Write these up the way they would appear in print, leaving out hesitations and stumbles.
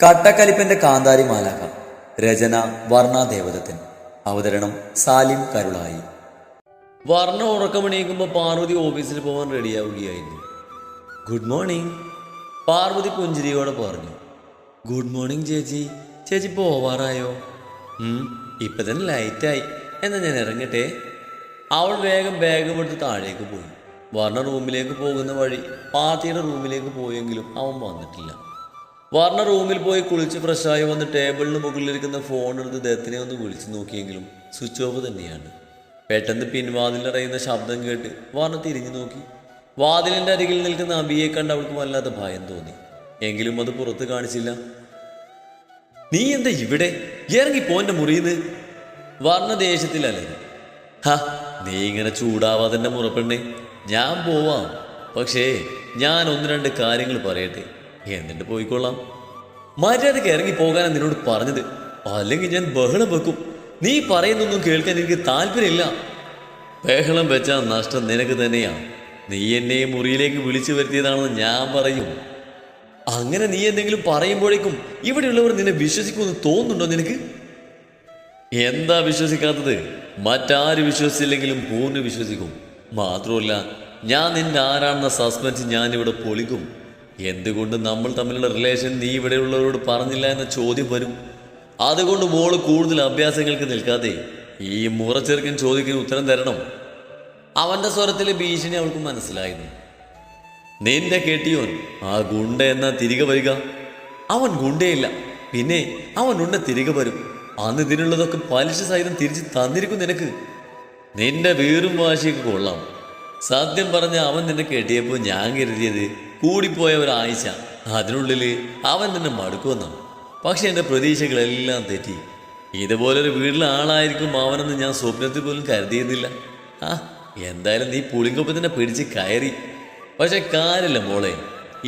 കട്ടക്കലിപ്പന്റെ കാന്താരി മാലാഖ. രചന വർണ്ണ ദേവദത്തൻ. അവതരണം സാലിം കരുളായി. വർണ്ണ ഉറക്കമണിയിക്കുമ്പോൾ പാർവതി ഓഫീസിൽ പോകാൻ റെഡിയാവുകയായിരുന്നു. ഗുഡ് മോർണിംഗ്, പാർവതി പുഞ്ചിരിയോടെ പറഞ്ഞു. ഗുഡ് മോർണിംഗ് ചേച്ചി. ചേച്ചി പോവാറായോ? ഇപ്പം തന്നെ ലൈറ്റായി, എന്നാൽ ഞാൻ ഇറങ്ങട്ടെ. അവൾ വേഗം ബാഗ് എടുത്ത് താഴേക്ക് പോയി. വർണ്ണ റൂമിലേക്ക് പോകുന്ന വഴി പാർത്തിയുടെ റൂമിലേക്ക് പോയെങ്കിലും അവൻ വന്നിട്ടില്ല. വർണ്ണ റൂമിൽ പോയി കുളിച്ച് ഫ്രഷായി വന്ന് ടേബിളിന് മുകളിലിരിക്കുന്ന ഫോൺ എടുത്ത് ദത്തിനെ ഒന്ന് വിളിച്ചു നോക്കിയെങ്കിലും സ്വിച്ച് ഓഫ് തന്നെയാണ്. പെട്ടെന്ന് പിൻവാതിലടയുന്ന ശബ്ദം കേട്ട് വർണ്ണ തിരിഞ്ഞു നോക്കി. വാതിലിൻ്റെ അരികിൽ നിൽക്കുന്ന അബിയെ കണ്ട് അവൾക്ക് വല്ലാത്ത ഭയം തോന്നി. എങ്കിലും അത് പുറത്ത് കാണിച്ചില്ല. നീ എന്താ ഇവിടെ? ഇറങ്ങിപ്പോ എൻ്റെ മുറിയിന്ന്. വർണ്ണ ദേഷ്യത്തിലല്ലേ. നീ ഇങ്ങനെ ചൂടാവാതെ തന്നെ മുറപ്പെണ്ണേ. ഞാൻ പോവാം, പക്ഷേ ഞാൻ ഒന്ന് രണ്ട് കാര്യങ്ങൾ പറയട്ടെ, എന്നിട്ട് പോയിക്കൊള്ളാം. മര്യാദക്ക് ഇറങ്ങി പോകാനാണ് നിന്നോട് പറഞ്ഞത്, അല്ലെങ്കിൽ ഞാൻ ബഹളം വെക്കും. നീ പറയുന്നൊന്നും കേൾക്കാൻ എനിക്ക് താല്പര്യമില്ല. ബഹളം വെച്ചാൽ നഷ്ടം നിനക്ക് തന്നെയാണ്. നീ എന്നെ മുറിയിലേക്ക് വിളിച്ചു വരുത്തിയതാണെന്ന് ഞാൻ പറയും. അങ്ങനെ നീ എന്തെങ്കിലും പറയുമ്പോഴേക്കും ഇവിടെയുള്ളവർ നിന്നെ വിശ്വസിക്കുമെന്ന് തോന്നുന്നുണ്ടോ നിനക്ക്? എന്താ വിശ്വസിക്കാത്തത്? മറ്റാര് വിശ്വസിച്ചില്ലെങ്കിലും പൂർണ്ണ വിശ്വസിക്കും. മാത്രമല്ല, ഞാൻ നിന്റെ ആരാണെന്ന സസ്പെൻസ് ഞാനിവിടെ പൊളിക്കും. എന്തുകൊണ്ട് നമ്മൾ തമ്മിലുള്ള റിലേഷൻ നീ ഇവിടെയുള്ളവരോട് പറഞ്ഞില്ല എന്ന ചോദ്യം വരും. അതുകൊണ്ട് മോള് കൂടുതൽ അഭ്യാസങ്ങൾക്ക് നിൽക്കാതെ ഈ മുറച്ചെറുക്കൻ ചോദിക്കുന്ന ഉത്തരം തരണം. അവൻ്റെ സ്വരത്തിലെ ഭീഷണി അവൾക്ക് മനസ്സിലായിരുന്നു. നിന്റെ കെട്ടിയോൻ ആ ഗുണ്ട എന്നാ തിരികെ വരിക? അവൻ ഗുണ്ടയില്ല, പിന്നെ അവൻ ഉണ്ട തിരികെ വരും. അന്ന് ഇതിനുള്ളതൊക്കെ പലിശ സഹിതം തിരിച്ച് തന്നിരിക്കും നിനക്ക്. നിന്റെ വീറും വാശിയൊക്കെ കൊള്ളാം. സത്യം പറഞ്ഞ അവൻ നിന്നെ കെട്ടിയപ്പോൾ ഞാൻ കരുതിയത് കൂടിപ്പോയ ഒരാഴ്ച, അതിനുള്ളിൽ അവൻ നിന്നെ മടുക്കുമെന്നാണ്. പക്ഷെ എൻ്റെ പ്രതീക്ഷകളെല്ലാം തെറ്റി. ഇതുപോലൊരു വീട്ടിലെ ആളായിരിക്കും അവനെന്ന് ഞാൻ സ്വപ്നത്തിൽ പോലും കരുതിയിരുന്നില്ല. എന്തായാലും നീ പുളിങ്കൊപ്പത്തിനെ പിടിച്ച് കയറി. പക്ഷെ കാര്യമില്ല മോളെ,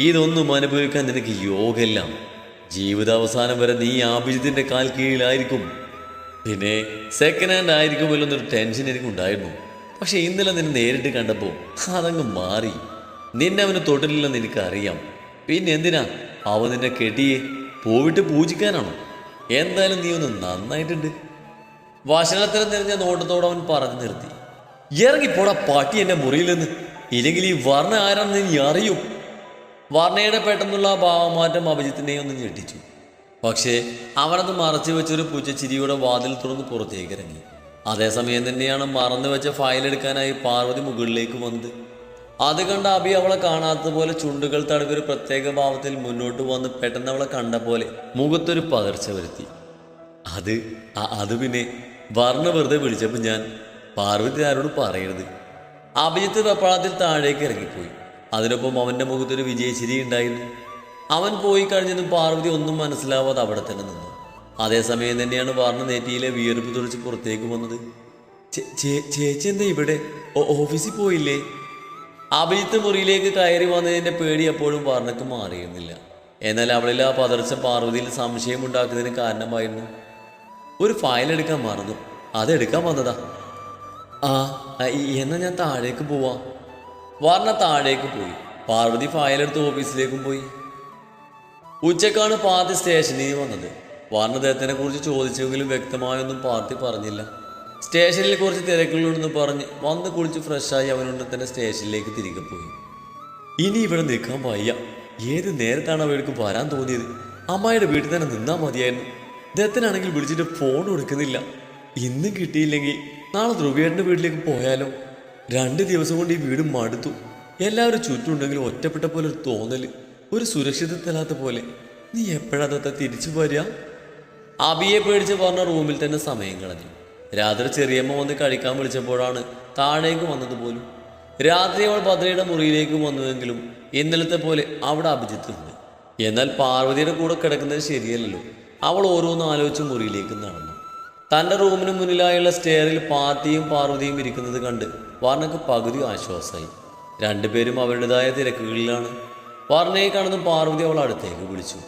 ഇതൊന്നും അനുഭവിക്കാൻ നിനക്ക് യോഗമില്ല. ജീവിതാവസാനം വരെ നീ ആഭിജിത്തിൻ്റെ കാൽ കീഴിലായിരിക്കും. പിന്നെ സെക്കൻഡ് ഹാൻഡ് ആയിരിക്കുമല്ലോ എന്നൊരു ടെൻഷൻ എനിക്കുണ്ടായിരുന്നു. പക്ഷെ ഇന്നലെ നിന്നെ നേരിട്ട് കണ്ടപ്പോൾ അതങ്ങ് മാറി. നിന്നെ അവന് തൊട്ടില്ലെന്ന് എനിക്കറിയാം. പിന്നെ എന്തിനാ അവൻ നിന്നെ കെട്ടിയെ? പോയിട്ട് പൂജിക്കാനാണോ? എന്തായാലും നീ ഒന്ന് നന്നായിട്ടുണ്ട്. വശനത്തരം നിറഞ്ഞ നോട്ടത്തോടെ അവൻ പറഞ്ഞു നിർത്തി. ഇറങ്ങിപ്പോടാ പട്ടി എൻ്റെ മുറിയിൽ നിന്ന്, ഇല്ലെങ്കിൽ ഈ വർണ്ണ ആരാണെന്ന് നീ അറിയും. വർണ്ണയുടെ പെട്ടെന്നുള്ള ഭാവമാറ്റം അഭിജിത്തിനെ ഒന്ന് ഞെട്ടിച്ചു. പക്ഷേ അവനത് മറച്ചു വെച്ചൊരു പുച്ചച്ചിരിയുടെ വാതിൽ തുറന്ന് പുറത്തേക്ക് ഇറങ്ങി. അതേസമയം തന്നെയാണ് മറന്നു വെച്ച ഫയലെടുക്കാനായി പാർവതി മുകളിലേക്ക് വന്നത്. അത് കണ്ട അബി അവളെ കാണാത്തതുപോലെ ചുണ്ടുകൾ തടവി ഒരു പ്രത്യേക ഭാവത്തിൽ മുന്നോട്ട് വന്ന് പെട്ടെന്ന് അവളെ കണ്ട പോലെ മുഖത്തൊരു പകർച്ച വരുത്തി. അത് പിന്നെ വർണ്ണ വെറുതെ വിളിച്ചപ്പോൾ ഞാൻ പാർവതി ആരോട് പറയരുത്. അഭിജിത്ത് വെപ്രാളത്തിൽ താഴേക്ക് ഇറങ്ങിപ്പോയി. അതിനൊപ്പം അവൻ്റെ മുഖത്തൊരു വിജയച്ചിരി ഉണ്ടായിരുന്നു. അവൻ പോയി കഴിഞ്ഞതും പാർവതി ഒന്നും മനസ്സിലാവാതെ അവിടെ തന്നെ നിന്നു. അതേസമയം തന്നെയാണ് വർണ്ണ നെറ്റിയിലെ വിയർപ്പ് തുറച്ച് പുറത്തേക്ക് വന്നത്. ചേച്ചി എന്താ ഇവിടെ? ഓഫീസിൽ പോയില്ലേ? അഭിജിത്ത് മുറിയിലേക്ക് കയറി വന്നതിൻ്റെ പേടി എപ്പോഴും വർണ്ണക്ക് മാറിയിരുന്നില്ല. എന്നാൽ അവളിൽ ആ പതർച്ച പാർവതിയിൽ സംശയമുണ്ടാക്കുന്നതിന് കാരണമായിരുന്നു. ഒരു ഫയൽ എടുക്കാൻ മറന്നു, അതെടുക്കാൻ വന്നതാ. എന്നാൽ ഞാൻ താഴേക്ക് പോവാം. വർണ്ണ താഴേക്ക് പോയി. പാർവതി ഫയലെടുത്ത് ഓഫീസിലേക്കും പോയി. ഉച്ചക്കാണ് പാർട്ടി സ്റ്റേഷനിൽ വന്നത്. വർണ്ണ ദത്തിനെ കുറിച്ച് ചോദിച്ചെങ്കിലും വ്യക്തമായൊന്നും പാർട്ടി പറഞ്ഞില്ല. സ്റ്റേഷനിൽ കുറച്ച് തിരക്കുകളുണ്ടെന്ന് പറഞ്ഞ് വന്ന് കുളിച്ച് ഫ്രഷായി അവനുണ്ട് തന്നെ സ്റ്റേഷനിലേക്ക് തിരികെ പോയി. ഇനി ഇവിടെ നിൽക്കാൻ വയ്യ. ഏത് നേരത്താണ് അവർക്ക് വരാൻ തോന്നിയത്? അമ്മായിയുടെ വീട്ടിൽ തന്നെ നിന്നാൽ മതിയായിരുന്നു. ദത്തനാണെങ്കിൽ വിളിച്ചിട്ട് ഫോൺ എടുക്കുന്നില്ല. ഇന്നും കിട്ടിയില്ലെങ്കിൽ നാളെ ധ്രുവേട്ടൻ്റെ വീട്ടിലേക്ക് പോയാലോ? 2 ദിവസം കൊണ്ട് ഈ വീട് മടുത്തു. എല്ലാവരും ചുറ്റുമുണ്ടെങ്കിലും ഒറ്റപ്പെട്ട പോലെ ഒരു തോന്നൽ, ഒരു സുരക്ഷിതത്തല്ലാത്ത പോലെ. നീ എപ്പോഴാ ദത്ത തിരിച്ചു വരിക? അബിയെ പേടിച്ച് പറഞ്ഞ റൂമിൽ തന്നെ സമയം കളഞ്ഞു. രാത്രി ചെറിയമ്മ വന്ന് കഴിക്കാൻ വിളിച്ചപ്പോഴാണ് താഴേക്ക് വന്നത് പോലും. രാത്രി അവൾ ഭദ്രയുടെ മുറിയിലേക്ക് വന്നുവെങ്കിലും ഇന്നലത്തെ പോലെ അവിടെ അഭിജിത്തുണ്ട്. എന്നാൽ പാർവതിയുടെ കൂടെ കിടക്കുന്നത് ശരിയല്ലല്ലോ. അവൾ ഓരോന്നും ആലോചിച്ച് മുറിയിലേക്ക് നടന്നു. തൻ്റെ റൂമിന് മുന്നിലായുള്ള സ്റ്റെയറിൽ പാർട്ടിയും പാർവതിയും ഇരിക്കുന്നത് കണ്ട് വർണ്ണക്ക് പകുതി ആശ്വാസമായി. രണ്ടുപേരും അവരുടേതായ തിരക്കുകളിലാണ്. വർണ്ണയെ കാണുന്ന പാർവതി അവൾ അടുത്തേക്ക് വിളിച്ചു.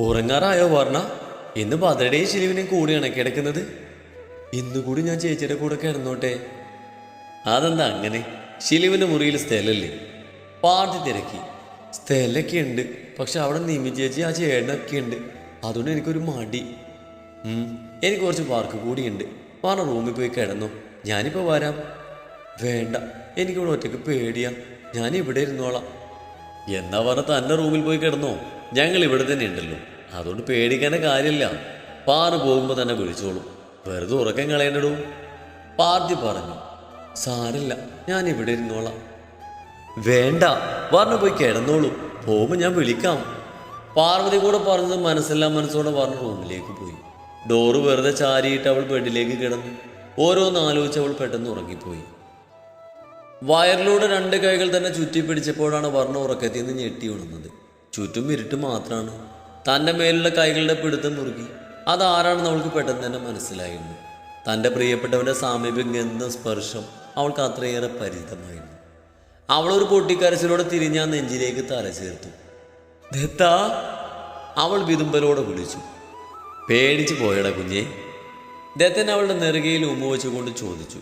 ഉറങ്ങാറായോ വർണ്ണ? ഇന്ന് ഭദ്രയുടെയും ശിലുവിനെയും കൂടിയാണ് കിടക്കുന്നത്. ഇന്നുകൂടി ഞാൻ ചേച്ചിയുടെ കൂടെ കിടന്നോട്ടെ. അതെന്താ അങ്ങനെ? ശിലുവിൻ്റെ മുറിയിൽ സ്ഥലല്ലേ? പാർട്ടി തിരക്കി. സ്ഥലമൊക്കെ ഉണ്ട്, പക്ഷെ അവിടെ നിമി ചേച്ചി ആ ചേട്ടനൊക്കെ ഉണ്ട്. അതുകൊണ്ട് എനിക്കൊരു മടി. എനിക്ക് കുറച്ച് വർക്ക് കൂടിയുണ്ട്. പറഞ്ഞ റൂമിൽ പോയി കിടന്നു, ഞാനിപ്പോൾ വരാം. വേണ്ട, എനിക്കിവിടെ ഒറ്റയ്ക്ക് പേടിയാ, ഞാൻ ഇവിടെ ഇരുന്നോളാം. എന്നാ പറഞ്ഞ തൻ്റെ റൂമിൽ പോയി കിടന്നോ, ഞങ്ങൾ ഇവിടെ തന്നെ ഉണ്ടല്ലോ, അതുകൊണ്ട് പേടിക്കേണ്ട കാര്യമില്ല. പാറ് പോകുമ്പോൾ തന്നെ വിളിച്ചോളും, വെറുതെ ഉറക്കം കളയേണ്ടടൂ. പാർത്തി പറഞ്ഞു. സാരല്ല, ഞാൻ ഇവിടെ ഇരുന്നോളാം. വേണ്ട, പറഞ്ഞ പോയി കിടന്നോളൂ, പോകുമ്പോൾ ഞാൻ വിളിക്കാം. പാർവതി കൂടെ പറഞ്ഞത് മനസ്സെല്ലാം മനസ്സോടെ പറഞ്ഞ റൂമിലേക്ക് പോയി. ഡോറ് വെറുതെ ചാരിയിട്ട് അവൾ ബെഡിലേക്ക് കിടന്നു. ഓരോന്ന് ആലോചിച്ച് അവൾ പെട്ടെന്ന് ഉറങ്ങിപ്പോയി. വയറിലൂടെ 2 കൈകൾ തന്നെ ചുറ്റി പിടിച്ചപ്പോഴാണ് വർണ്ണ ഉറക്കത്തിൽ നിന്ന് ഞെട്ടി ഉണർന്നത്. ചുറ്റും ഇരുട്ട് മാത്രമാണ്. തൻ്റെ മേലുള്ള കൈകളുടെ പിടുത്തം മുറുകി. അതാരാണെന്ന് അവൾക്ക് പെട്ടെന്ന് തന്നെ മനസ്സിലായിരുന്നു. തൻ്റെ പ്രിയപ്പെട്ടവൻ്റെ സാമീപ്യം, ഗന്ധം, സ്പർശം അവൾക്ക് അത്രയേറെ പരിചിതമായിരുന്നു. അവളൊരു പൊട്ടിക്കരച്ചിലൂടെ തിരിഞ്ഞ് ആ നെഞ്ചിലേക്ക് തല ചേർത്തു. ദത്താ, അവൾ വിതുമ്പലോടെ വിളിച്ചു. പേടിച്ചു പോയടാ കുഞ്ഞെ. ദത്തൻ അവളുടെ നെറുകയിൽ ഉമ്മ വെച്ചുകൊണ്ട് ചോദിച്ചു.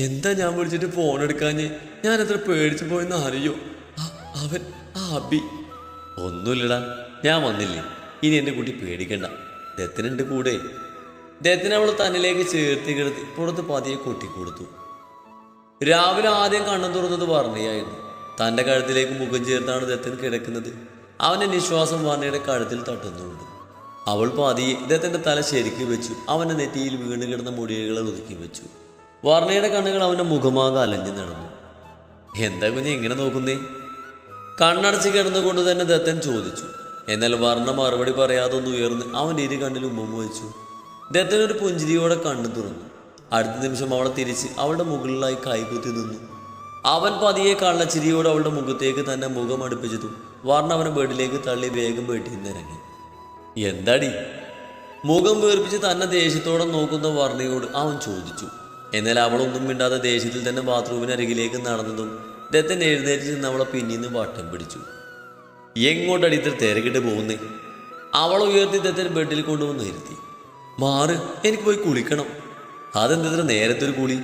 എന്താ ഞാൻ വിളിച്ചിട്ട് ഫോൺ എടുക്കാഞ്ഞ്? ഞാൻ എത്ര പേടിച്ചു പോയെന്ന് അറിയോ? അവൻ ആ അബി. ഒന്നുമില്ലടാ, ഞാൻ വന്നില്ലേ, ഇനി എൻ്റെ കുട്ടി പേടിക്കണ്ട, ദത്തനുണ്ട് കൂടെ. ദത്തൻ അവൾ തന്നിലേക്ക് ചേർത്ത് കിടത്തി പുറത്ത് പതിയെ കൊട്ടിക്കൊടുത്തു. രാവിലെ ആദ്യം കണ്ണു തുറന്നത് വർണ്ണയായിരുന്നു. തൻ്റെ കഴുത്തിലേക്ക് മുഖം ചേർത്താണ് ദത്തൻ കിടക്കുന്നത്. അവൻ്റെ നിശ്വാസം വർണ്ണയുടെ കഴുത്തിൽ തട്ടുന്നുണ്ട്. അവൾ പതിയെ ദത്തൻ്റെ തല ശരിക്ക് വെച്ചു. അവൻ്റെ നെറ്റിയിൽ വീണ് കിടന്ന മുടികളെ ഒതുക്കി വെച്ചു. വർണ്ണയുടെ കണ്ണുകൾ അവൻ്റെ മുഖമാകെ അലഞ്ഞു നടന്നു. എന്താ കുഞ്ഞെ ഇങ്ങനെ നോക്കുന്നേ? കണ്ണടച്ച് കിടന്നുകൊണ്ട് തന്നെ ദത്തൻ ചോദിച്ചു. എന്നാൽ വർണ്ണ മറുപടി പറയാതെ ഒന്ന് ഉയർന്ന് അവൻ്റെ ഇരു കണ്ണിൽ ഉമ്മ വെച്ചു. ദത്തൻ ഒരു പുഞ്ചിരിയോടെ കണ്ണു തുറന്നു. അടുത്ത നിമിഷം അവളെ തിരിച്ച് അവളുടെ മുകളിലായി കൈകുത്തി നിന്നു. അവൻ പതിയെ കള്ളച്ചിരിയോടെ അവളുടെ മുഖത്തേക്ക് തന്നെ മുഖം അടുപ്പിച്ചതും വർണ്ണ അവനെ ബെഡിലേക്ക് തള്ളി വേഗം ബെഡിൽ നിന്നിറങ്ങി. എന്താടി? മുഖം വീർപ്പിച്ച് തന്നെ ദേഷ്യത്തോടെ നോക്കുന്ന വർണ്ണയോട് അവൻ ചോദിച്ചു. എന്നാൽ അവളൊന്നും മിണ്ടാതെ ദേഷ്യത്തിൽ തന്നെ ബാത്റൂമിനരികിലേക്ക് നടന്നതും ദത്തൻ എഴുന്നേറ്റ് ചെന്ന് അവളെ പിന്നീന്ന് വട്ടം പിടിച്ചു. എങ്ങോട്ടടി ഇത്ര തിരക്കിട്ട് പോകുന്നേ? അവളെ ഉയർത്തി ദത്തൻ ബെഡിൽ കൊണ്ടുവന്ന് ഇരുത്തി. മാറ്, എനിക്ക് പോയി കുളിക്കണം. അതെന്തെത്ര നേരത്തെ ഒരു കുളി?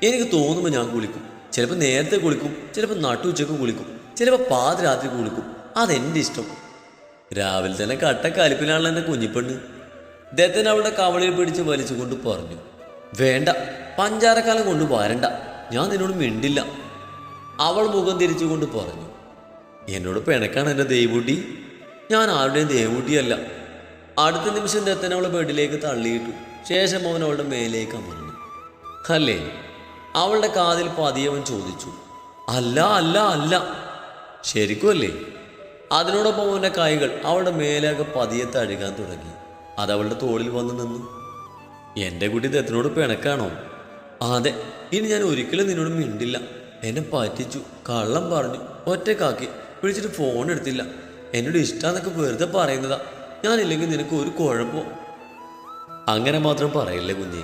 എനിക്ക് തോന്നുമ്പോൾ ഞാൻ കുളിക്കും. ചിലപ്പോൾ നേരത്തെ കുളിക്കും, ചിലപ്പോൾ നട്ടുച്ചക്ക് കുളിക്കും, ചിലപ്പോൾ പാതിരാത്രി കുളിക്കും. അതെൻ്റെ ഇഷ്ടം. രാവിലെ തന്നെ കട്ടക്കലിപ്പിലാണല്ലോ എൻ്റെ കുഞ്ഞിപ്പെണ്ണ്. ദത്തൻ അവളുടെ കവളിൽ പിടിച്ച് വലിച്ചുകൊണ്ട് പറഞ്ഞു. വേണ്ട, പഞ്ചാരക്കാലം കൊണ്ട് വരണ്ട, ഞാൻ നിന്നോട് മിണ്ടില്ല. അവൾ മുഖം തിരിച്ചുകൊണ്ട് പറഞ്ഞു. എന്നോട് പിണക്കാണ് എൻ്റെ ദേവൂട്ടി, ഞാൻ ആരുടെയും ദേവൂട്ടിയല്ല. അടുത്ത നിമിഷം ദത്തൻ അവളെ ബെഡിലേക്ക് തള്ളിയിട്ടു. ശേഷം അവൻ അവളുടെ മേലേക്ക് അമർന്നു. അല്ലേ? അവളുടെ കാതിൽ പതിയവൻ ചോദിച്ചു. അല്ല അല്ല അല്ല. ശരിക്കും അല്ലേ? അതിനോടൊപ്പം അവൻ്റെ കൈകൾ അവളുടെ മേലേക്ക് പതിയെ തഴുകാൻ തുടങ്ങി. അതവളുടെ തോളിൽ വന്ന് നിന്നു. എൻ്റെ കുട്ടി ദത്തനോട് പിണക്കാണോ? അതെ. ഇനി ഞാൻ ഒരിക്കലും നിന്നോട് മിണ്ടില്ല. എന്നെ പറ്റിച്ചു, കള്ളം പറഞ്ഞു, ഒറ്റക്കാക്കി, വിളിച്ചിട്ട് ഫോൺ എടുത്തില്ല. എന്നോട് ഇഷ്ടമെന്നൊക്കെ വെറുതെ പറയുന്നതാ. ഞാനില്ലെങ്കിൽ നിനക്ക് ഒരു കുഴപ്പമോ? അങ്ങനെ മാത്രം പറയില്ല കുഞ്ഞെ.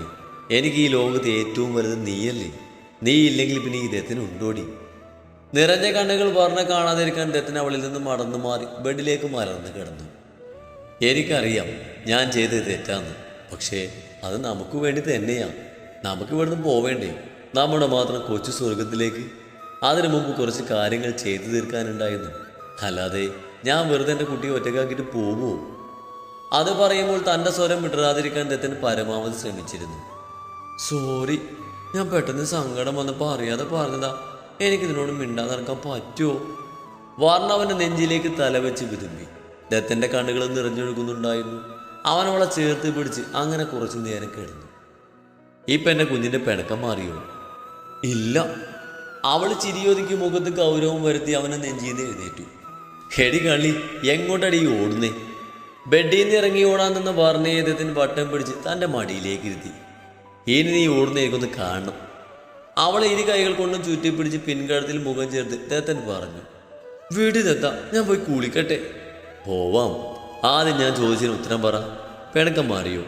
എനിക്ക് ഈ ലോകത്ത് ഏറ്റവും വലുത് നീയല്ലേ. നീ ഇല്ലെങ്കിൽ പിന്നെ ഈ ദത്തനുണ്ടോടി? നിറഞ്ഞ കണ്ണുകൾ വർണ്ണ കാണാതിരിക്കാൻ ദത്തൻ അവളിൽ നിന്ന് മടന്നു മാറി ബെഡിലേക്ക് മലർന്ന് കിടന്നു. എനിക്കറിയാം ഞാൻ ചെയ്തത് തെറ്റാന്ന്. പക്ഷേ അത് നമുക്ക് വേണ്ടി തന്നെയാണ്. നമുക്ക് ഇവിടുന്ന് പോവേണ്ടേ? നമ്മുടെ മാത്രം കൊച്ചു സ്വർഗത്തിലേക്ക്. അതിനു മുമ്പ് കുറച്ച് കാര്യങ്ങൾ ചെയ്തു തീർക്കാനുണ്ടായിരുന്നു. അല്ലാതെ ഞാൻ വെറുതെ എൻ്റെ കുട്ടിയെ ഒറ്റക്കാക്കിയിട്ട് പോവുമോ? അത് പറയുമ്പോൾ തൻ്റെ സ്വരം വിടരാതിരിക്കാൻ ദത്തൻ പരമാവധി ശ്രമിച്ചിരുന്നു. സോറി, ഞാൻ പെട്ടെന്ന് സങ്കടം വന്നപ്പോൾ അറിയാതെ പറഞ്ഞതാ. എനിക്കിതിനോട് മിണ്ടാതെ നടക്കാൻ പറ്റുമോ? വർണ്ണ അവൻ്റെ നെഞ്ചിലേക്ക് തലവെച്ച് വിതുമ്പി. ദത്തൻ്റെ കണ്ണുകൾ നിറഞ്ഞൊഴുകുന്നുണ്ടായിരുന്നു. അവൻ അവളെ ചേർത്ത് പിടിച്ച് അങ്ങനെ കുറച്ചു നേരം കിടന്നു. ഇപ്പം എൻ്റെ കുഞ്ഞിൻ്റെ പിണക്കം മാറിയോ? ഇല്ല. അവൾ ചിരിയൊതുക്കി മുഖത്ത് ഗൗരവം വരുത്തി അവനെ നെഞ്ചിന്ന് എഴുന്നേറ്റു. ഹെടി കള്ളി, എങ്ങോട്ടടി ഓടുന്നേ? ബെഡിൽ നിന്ന് ഇറങ്ങി ഓടാൻ നിന്ന് വർണ്ണേതത്തിന് വട്ടം പിടിച്ച് തൻ്റെ മടിയിലേക്ക് ഇരുത്തി. ഇനി നീ ഓടുന്ന എനിക്കൊന്ന് കാണണം. അവളെ ഇരു കൈകൾ കൊണ്ടും ചുറ്റിപ്പിടിച്ച് പിൻകഴുത്തിൽ മുഖം ചേർത്ത് ദത്തൻ പറഞ്ഞു. വീട് ദത്ത, ഞാൻ പോയി കുളിക്കട്ടെ. പോവാം. ആദ്യം ഞാൻ ചോദിച്ചതിന് ഉത്തരം പറ. പിണക്കം മാറിയോ?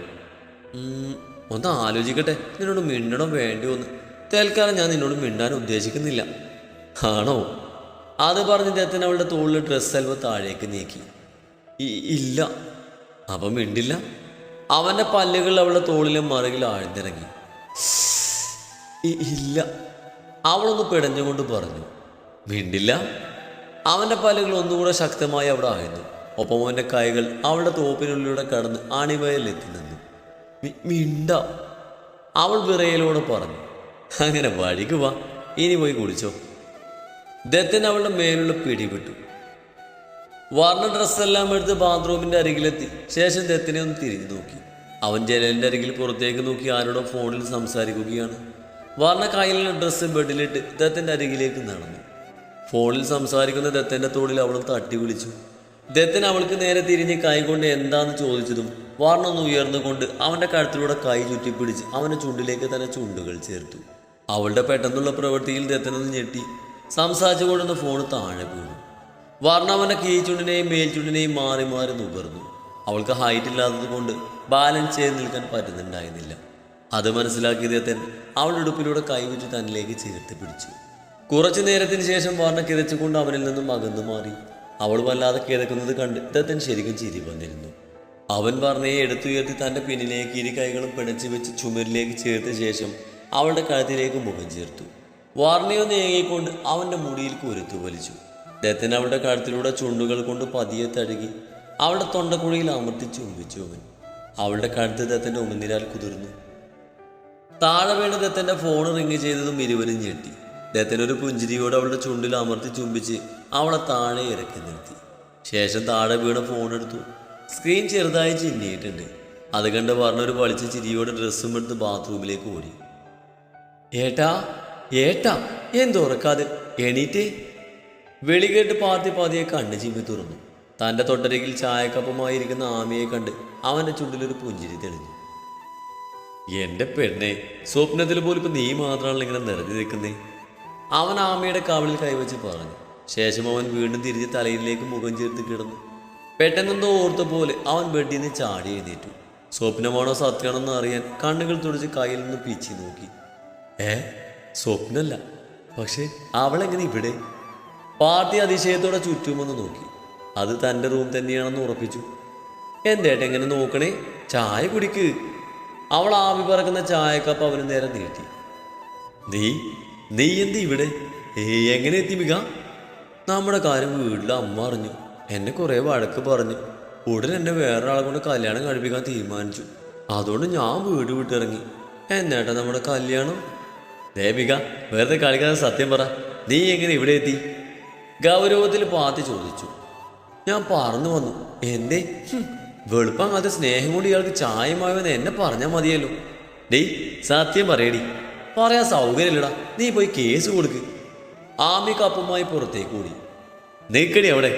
ഒന്ന് ആലോചിക്കട്ടെ, നിന്നോട് മിണ്ടണം വേണ്ടോ എന്ന്. തൽക്കാലം ഞാൻ നിന്നോട് മിണ്ടാൻ ഉദ്ദേശിക്കുന്നില്ല. ആണോ? അത് പറഞ്ഞ് ദത്തൻ അവളുടെ തോളിൽ ഡ്രസ്സ് അല്പം താഴേക്ക് നീക്കി. ഇല്ല. അപ്പം മിണ്ടില്ല. അവൻ്റെ പല്ലുകൾ അവളുടെ തോളിലെ മറുകിൽ ആഴ്ന്നിറങ്ങി. ഇല്ല. അവളൊന്ന് പിടഞ്ഞുകൊണ്ട് പറഞ്ഞു. മിണ്ടില്ല? അവൻ്റെ പല്ലുകൾ ഒന്നുകൂടെ ശക്തമായി അവിടെ ആയിരുന്നു. ഒപ്പം അവൻ്റെ കൈകൾ അവളുടെ തോപ്പിനുള്ളിലൂടെ കടന്ന് അണിവയലിലെത്തി നിന്നു. മിണ്ട, അവൾ വിറയലോടെ പറഞ്ഞു. അങ്ങനെ വഴിക്ക് വാ, ഇനി പോയി കുടിച്ചോ. ദത്തൻ അവളുടെ മേലുള്ള പിടിവിട്ടു. വർണ്ണ ഡ്രസ്സെല്ലാം എടുത്ത് ബാത്റൂമിൻ്റെ അരികിലെത്തി. ശേഷം ദത്തിനെ ഒന്ന് തിരിഞ്ഞു നോക്കി. അവൻ ജനലിൻ്റെ അരികിൽ പുറത്തേക്ക് നോക്കി ആരോടോ ഫോണിൽ സംസാരിക്കുകയാണ്. വർണ്ണ കയ്യിലുള്ള ഡ്രസ്സ് ബെഡിലിട്ട് ദത്തൻ്റെ അരികിലേക്ക് നടന്നു. ഫോണിൽ സംസാരിക്കുന്ന ദത്തൻ്റെ തോളിൽ അവൾ തട്ടി വിളിച്ചു. ദത്തൻ അവൾക്ക് നേരെ തിരിഞ്ഞ് കൈകൊണ്ട് എന്താന്ന് ചോദിച്ചതും വർണ്ണ ഒന്ന് ഉയർന്നുകൊണ്ട് അവൻ്റെ കഴുത്തിലൂടെ കൈ ചുറ്റിപ്പിടിച്ച് അവൻ്റെ ചുണ്ടിലേക്ക് തന്നെ ചുണ്ടുകൾ ചേർത്തു. അവളുടെ പെട്ടെന്നുള്ള പ്രവൃത്തിയിൽ ദത്തനൊന്ന് ഞെട്ടി. സംസാരിച്ചുകൊണ്ടൊന്ന് ഫോൺ താഴെ വീണു. വർണ്ണ അവൻ്റെ കീഴ്ചുണ്ടിനെയും മേൽചുണ്ടിനെയും മാറി മാറി നുകർന്നു. അവൾക്ക് ഹൈറ്റ് ഇല്ലാത്തത് കൊണ്ട് ബാലൻസ് ചെയ്ത് നിൽക്കാൻ പറ്റുന്നുണ്ടായിരുന്നില്ല. അത് മനസ്സിലാക്കിയ ദത്തൻ അവളുടെ ഉടുപ്പിലൂടെ കൈവച്ച് തന്നിലേക്ക് ചേർത്ത് പിടിച്ചു. കുറച്ചു നേരത്തിന് ശേഷം വർണ്ണ കിതച്ചുകൊണ്ട് അവനിൽ നിന്നും അകന്നു മാറി. അവൾ വല്ലാതെ കിതക്കുന്നത് കണ്ട് ദത്തൻ ശരിക്കും ചിരി വന്നിരുന്നു. അവൻ വർണ്ണയെ എടുത്തുയർത്തി തൻ്റെ പിന്നിലേക്ക് ഇരു കൈകളും പിണച്ചു വെച്ച് ചുമരിലേക്ക് ചേർത്ത ശേഷം അവളുടെ കഴുത്തിലേക്ക് മുഖം ചേർത്തു. വർണ്ണയോ നീങ്ങിക്കൊണ്ട് അവൻ്റെ മുടിയിൽ കുരുത്തു വലിച്ചു. ദത്തൻ അവളുടെ കഴുത്തിലൂടെ ചുണ്ടുകൾ കൊണ്ട് പതിയെ തഴുകി അവളുടെ തൊണ്ടക്കുഴിയിൽ അമർത്തി ചുംബിച്ചു. അവളുടെ കഴുത്ത് ദത്തൻ്റെ ഉമിനീരാൽ കുതിർന്നു. താഴെ വീണ ദത്തൻ്റെ ഫോൺ റിങ് ചെയ്തതും ഇരുവരും ഞെട്ടി. ദത്തനൊരു പുഞ്ചിരിയോട് അവളുടെ ചുണ്ടിൽ അമർത്തി ചുംബിച്ച് അവളെ താഴെ ഇറക്കി നിർത്തി. ശേഷം താഴെ വീണ ഫോൺ എടുത്തു. സ്ക്രീൻ ചെറുതായി ചിന്നിയിട്ടുണ്ട്. അത് കണ്ട് പറഞ്ഞൊരു വളിച്ച ചിരിയോടെ ഡ്രസ്സും എടുത്ത് ബാത്റൂമിലേക്ക് ഓടി. ഏട്ടാ ഏട്ടാ, എന്തുറക്കാതെ എണീറ്റേ. വെളി കേട്ട് പാതിയെ കണ്ണ് ചിമ്മി തുറന്നു. തൻ്റെ തൊട്ടരികിൽ ചായക്കപ്പമായിരിക്കുന്ന ആമയെ കണ്ട് അവൻ്റെ ചുണ്ടിലൊരു പുഞ്ചിരി തെളിഞ്ഞു. എൻ്റെ പെണ്ണെ, സ്വപ്നത്തിൽ പോലും ഇപ്പം നീ മാത്രമാണല്ലോ ഇങ്ങനെ നിറഞ്ഞു നിൽക്കുന്നേ. അവൻ ആമയുടെ കവിളിൽ കൈവച്ച് പറഞ്ഞു. ശേഷം അവൻ വീണ്ടും തിരിഞ്ഞ് തലയിലേക്ക് മുഖം ചേർത്ത് കിടന്നു. പെട്ടെന്നെന്തോ ഓർത്ത പോലെ അവൻ ബെഡിൽ നിന്ന് ചാടി എഴുന്നേറ്റു. സ്വപ്നമാണോ സത്യമാണോന്ന് അറിയാൻ കണ്ണുകൾ തുടച്ച് കയ്യിൽ നിന്ന് പിച്ചി നോക്കി. സ്വപ്നമല്ല, പക്ഷെ അവളെങ്ങനെ ഇവിടെ? പാർട്ടി അതിശയത്തോടെ ചുറ്റുമെന്ന് നോക്കി. അത് തൻ്റെ റൂം തന്നെയാണെന്ന് ഉറപ്പിച്ചു. എന്തേട്ടെ എങ്ങനെ നോക്കണേ, ചായ കുടിക്ക്. അവൾ ആവി പറക്കുന്ന ചായക്കപ്പ് അവന് നേരെ നീട്ടി. നീ എന്ത് ഇവിടെ? എങ്ങനെ എത്തി മിക? നമ്മുടെ കാര്യം വീട്ടിൽ അമ്മ അറിഞ്ഞു. എന്നെ കുറേ വഴക്ക് പറഞ്ഞു. ഉടൻ എന്നെ വേറൊരാളെ കൊണ്ട് കല്യാണം കഴിപ്പിക്കാൻ തീരുമാനിച്ചു. അതുകൊണ്ട് ഞാൻ വീട് വിട്ടിറങ്ങി. എന്നേട്ടാ നമ്മുടെ കല്യാണം? ദേവിക, വെറുതെ കളിക്കാതെ സത്യം പറ, നീ എങ്ങനെ ഇവിടെ എത്തി? ഗൗരവത്തിൽ പാത്തി ചോദിച്ചു. ഞാൻ പറഞ്ഞു വന്നു. എന്തേ? വെളുപ്പങ്ങാത്ത സ്നേഹം കൊണ്ട് ഇയാൾക്ക് ചായമായെന്ന് എന്നെ പറഞ്ഞാൽ മതിയല്ലോ. സത്യം പറയടി. പറയാൻ സൗകര്യമില്ലടാ, നീ പോയി കേസ് കൊടുക്ക്. ആമി കപ്പുമായി പുറത്തേക്ക് ഓടി. നിൽക്കടി അവിടെ.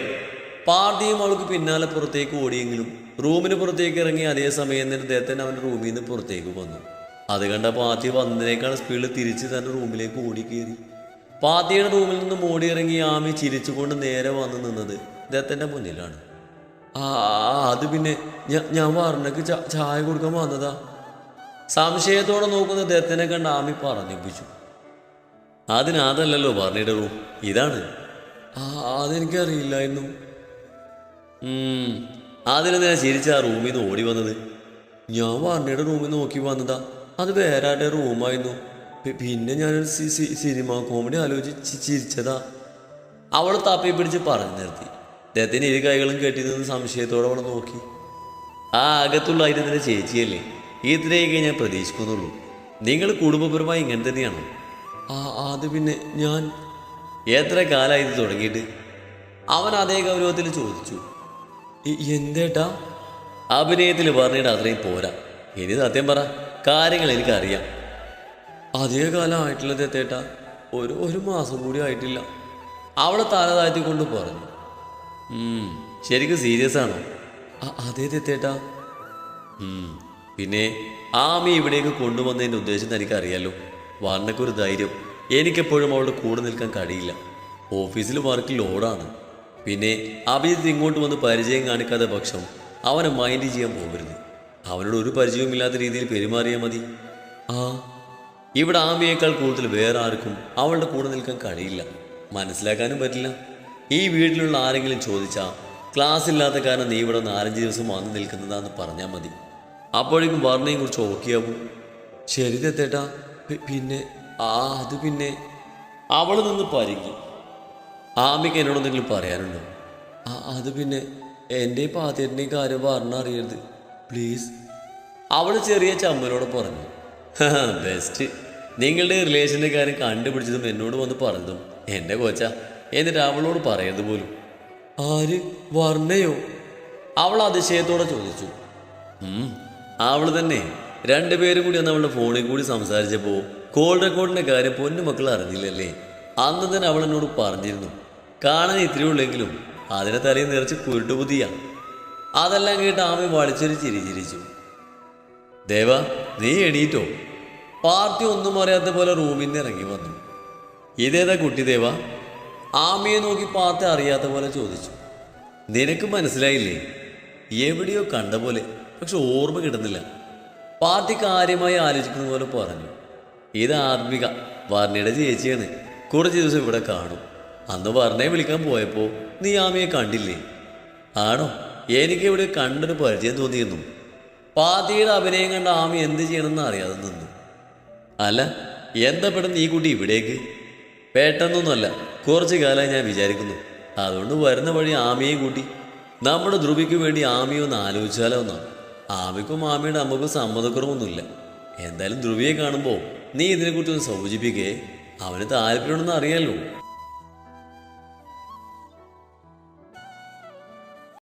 പാർട്ടിയും അവൾക്ക് പിന്നാലെ പുറത്തേക്ക് ഓടിയെങ്കിലും റൂമിന് പുറത്തേക്ക് ഇറങ്ങി അതേ സമയം തന്നെ ദത്തൻ അവൻ്റെ റൂമിൽ നിന്ന് പുറത്തേക്ക് വന്നു. അത് കണ്ട പാത്തി വന്നതിനേക്കാൾ സ്പീഡിൽ തിരിച്ച് തൻ്റെ റൂമിലേക്ക് ഓടിക്കയറി. പാത്തിയുടെ റൂമിൽ നിന്നും ഓടിയിറങ്ങി ആമി ചിരിച്ചുകൊണ്ട് നേരെ വന്ന് നിന്നത് ദത്തൻ്റെ മുന്നിലാണ്. അത് പിന്നെ ഞാൻ വർണ്ണക്ക് ചായ കൊടുക്കാൻ വന്നതാ. സംശയത്തോടെ നോക്കുന്ന ദത്തനെ കണ്ട് ആമി പറഞ്ഞിപ്പിച്ചു. അതിനതല്ലല്ലോ വർണ്ണയുടെ റൂം, ഇതാണ്. അതെനിക്കറിയില്ലായിരുന്നു. അതിന് ഞാൻ ചിരിച്ച ആ റൂമിൽ നിന്ന് ഓടി വന്നത്. ഞാൻ വർണ്ണയുടെ റൂമിൽ നോക്കി വന്നതാ. അത് വേറെ ആരുടെ റൂമായിരുന്നു. പിന്നെ ഞാനൊരു സിനിമ കോമഡി ആലോചിച്ച് ചിരിച്ചതാ. അവൾ തപ്പി പിടിച്ച് പറഞ്ഞു നിർത്തി. അദ്ദേഹത്തിന് ഇരു കൈകളും കെട്ടി നിന്ന് സംശയത്തോടെ അവളെ നോക്കി. അകത്തുള്ള അതിൻ്റെ ചേച്ചിയല്ലേ, ഇത്രയൊക്കെ ഞാൻ പ്രതീക്ഷിക്കുന്നുള്ളൂ. നിങ്ങൾ കുടുംബപരമായി ഇങ്ങനെ തന്നെയാണോ? അത് പിന്നെ ഞാൻ എത്ര കാലമായി ഇത് തുടങ്ങിയിട്ട്? അവൻ അതേ ഗൗരവത്തിൽ ചോദിച്ചു. എന്തേട്ടാ? അഭിനയത്തിൽ പറഞ്ഞിട്ട് അത്രയും പോരാ. ഇനി സത്യം പറ, കാര്യങ്ങൾ എനിക്കറിയാം. അധിക കാലം ആയിട്ടില്ല തെത്തേട്ടാ, ഒരു മാസം കൂടി ആയിട്ടില്ല. അവളെ തല താഴ്ത്തിക്കൊണ്ട് പറഞ്ഞു. ശരിക്കും സീരിയസ് ആണോ? അതേ തെത്തേട്ടാ. പിന്നെ ആമി ഇവിടേക്ക് കൊണ്ടുവന്നതിൻ്റെ ഉദ്ദേശം എനിക്കറിയാലോ. വർണ്ണക്കൊരു ധൈര്യം. എനിക്കെപ്പോഴും അവളുടെ കൂടെ നിൽക്കാൻ കഴിയില്ല. ഓഫീസിൽ വർക്ക് ലോഡാണ്. പിന്നെ അഭിജിത്ത് ഇങ്ങോട്ട് വന്ന് പരിചയം കാണിക്കാത്ത പക്ഷം അവനെ മൈൻഡ് ചെയ്യാൻ പോകരുത്. അവനോട് ഒരു പരിചയവുമില്ലാത്ത രീതിയിൽ പെരുമാറിയാൽ മതി. ഇവിടെ ആമിയേക്കാൾ കൂടുതൽ വേറെ ആർക്കും അവളുടെ കൂടെ നിൽക്കാൻ കഴിയില്ല. മനസ്സിലാക്കാനും പറ്റില്ല. ഈ വീട്ടിലുള്ള ആരെങ്കിലും ചോദിച്ചാൽ ക്ലാസ് ഇല്ലാത്ത കാരണം നീ ഇവിടെ 4-5 ദിവസം വന്ന് നിൽക്കുന്നതാന്ന് പറഞ്ഞാൽ മതി. അപ്പോഴേക്കും വർണ്ണയും കുറിച്ച് ഓക്കെയാവും. ശരി തെത്തേട്ടാ. പിന്നെ അത് പിന്നെ അവൾ നിന്ന് പരിങ്ങി. ആമിക്ക് എന്നോട് എന്തെങ്കിലും പറയാനുണ്ടോ? അത് പിന്നെ എൻ്റെ പാത്തേട്ടിൻ്റെയും കാര്യം പറഞ്ഞറിയരുത് പ്ലീസ്. അവൾ ചെറിയ ചമ്മലോട് പറഞ്ഞു. ബെസ്റ്റ്, നിങ്ങളുടെ റിലേഷൻ്റെ കാര്യം കണ്ടുപിടിച്ചതും എന്നോട് വന്ന് പറഞ്ഞതും എൻ്റെ കൊച്ച. എന്നിട്ട് അവളോട് പറയരുത് പോലും. ആര്, വർണ്ണയോ? അവൾ അതിശയത്തോടെ ചോദിച്ചു. അവൾ തന്നെ. രണ്ടുപേരും കൂടി അന്ന് അവളുടെ ഫോണിൽ കൂടി സംസാരിച്ചപ്പോൾ കോൾ റെക്കോർഡിൻ്റെ കാര്യം പൊന്നു മക്കൾ അറിഞ്ഞില്ലല്ലേ? അന്ന് തന്നെ അവൾ എന്നോട് പറഞ്ഞിരുന്നു. കാണാൻ ഇത്രയേ ഉള്ളെങ്കിലും അതിനെ തലയിൽ നിറച്ച് കുരുട്ടുബുദ്ധിയാണ്. അതെല്ലാം കേട്ട് ആമി വളിച്ചൊരു ചിരിച്ചു. ദേവ, നീ എണീറ്റോ? പാർട്ടി ഒന്നും അറിയാത്ത പോലെ റൂമിൽ നിന്ന് ഇറങ്ങി വന്നു. ഇതേതാ കുട്ടി ദേവ? ആമിയെ നോക്കി പാർട്ടി അറിയാത്ത പോലെ ചോദിച്ചു. നിനക്ക് മനസ്സിലായില്ലേ? എവിടെയോ കണ്ട പോലെ, പക്ഷെ ഓർമ്മ കിട്ടുന്നില്ല. പാർട്ടി കാര്യമായി ആലോചിക്കുന്ന പോലെ പറഞ്ഞു. ഇത് ആത്മിക, വർണ്ണയുടെ ചേച്ചിയാണ്. കുറച്ച് ദിവസം ഇവിടെ കാണും. അന്ന് വർണ്ണയെ വിളിക്കാൻ പോയപ്പോൾ നീ ആമിയെ കണ്ടില്ലേ? ആണോ? എനിക്ക് ഇവിടെ കണ്ടൊരു പരിചയം തോന്നിയിരുന്നു. പാർട്ടിയുടെ അഭിനയം കണ്ട ആമി എന്ത് ചെയ്യണമെന്ന് അറിയാതെ നിന്നു. അല്ല, എന്താ പെട്ടെന്ന് ഈ കുട്ടി ഇവിടേക്ക്? പെട്ടെന്നൊന്നുമല്ല, കുറച്ച് കാലമായി ഞാൻ വിചാരിക്കുന്നു. അതുകൊണ്ട് വരുന്ന വഴി ആമിയെയും കൂട്ടി നമ്മുടെ ധ്രുവിക്ക് വേണ്ടി ആമിയെ ഒന്ന് ആലോചിച്ചാലോ എന്നാണ്. ആമിക്കും ആമിയുടെ അമ്മക്കും സമ്മതക്കുറവൊന്നുമില്ല. എന്തായാലും ധ്രുവിയെ കാണുമ്പോൾ നീ ഇതിനെക്കുറിച്ചൊന്ന് സൂചിപ്പിക്കേ. അവന് താല്പര്യമുണ്ടെന്ന് അറിയാലോ.